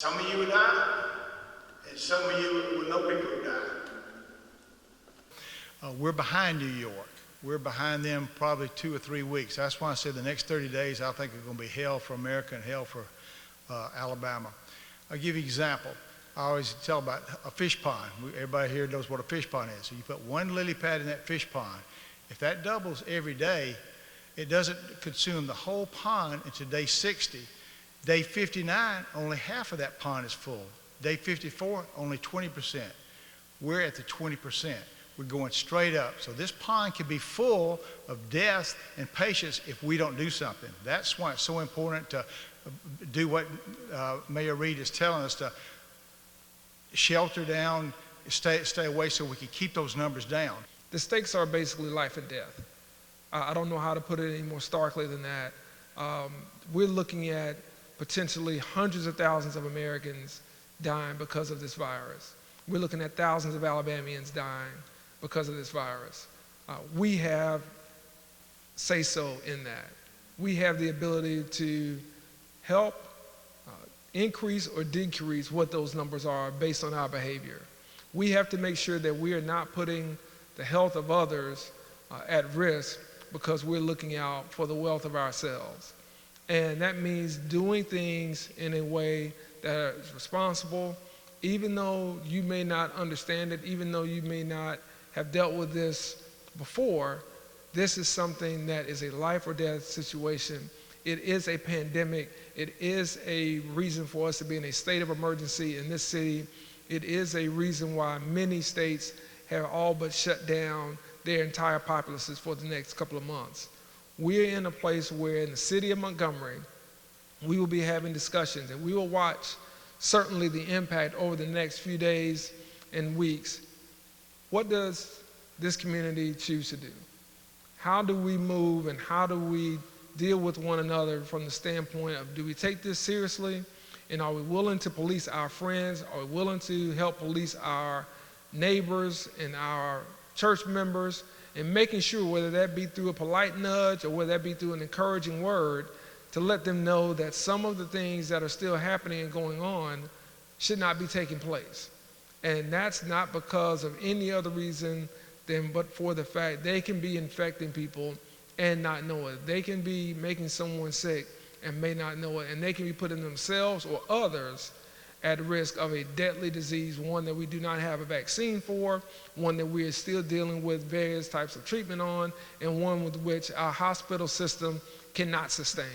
Some of you will die, and some of you will know people who die. We're behind New York. We're behind them probably 2 or 3 weeks. That's why I said the next 30 days I think are going to be hell for America and hell for Alabama. I'll give you an example. I always tell about a fish pond. Everybody here knows what a fish pond is. So you put one lily pad in that fish pond. If that doubles every day, it doesn't consume the whole pond until day 60. Day 59, only half of that pond is full. Day 54, only 20%. We're at the 20%. We're going straight up. So this pond can be full of death and patience if we don't do something. That's why it's so important to do what Mayor Reed is telling us, to shelter down, stay away so we can keep those numbers down. The stakes are basically life and death. I don't know how to put it any more starkly than that. We're looking at potentially hundreds of thousands of Americans dying because of this virus. We're looking at thousands of Alabamians dying because of this virus. We have say-so in that. We have the ability to help increase or decrease what those numbers are based on our behavior. We have to make sure that we are not putting the health of others at risk because we're looking out for the wealth of ourselves. And that means doing things in a way that is responsible, even though you may not understand it, even though you may not have dealt with this before. This is something that is a life or death situation. It is a pandemic. It is a reason for us to be in a state of emergency in this city. It is a reason why many states have all but shut down their entire populaces for the next couple of months. We're in a place where in the city of Montgomery, we will be having discussions, and we will watch certainly the impact over the next few days and weeks. What does this community choose to do? How do we move and how do we deal with one another from the standpoint of, do we take this seriously, and are we willing to police our friends? Are we willing to help police our neighbors and our church members, and making sure, whether that be through a polite nudge or whether that be through an encouraging word, to let them know that some of the things that are still happening and going on should not be taking place. And that's not because of any other reason but for the fact they can be infecting people and not know it. They can be making someone sick and may not know it, and they can be putting themselves or others at risk of a deadly disease, one that we do not have a vaccine for, one that we are still dealing with various types of treatment on, and one with which our hospital system cannot sustain.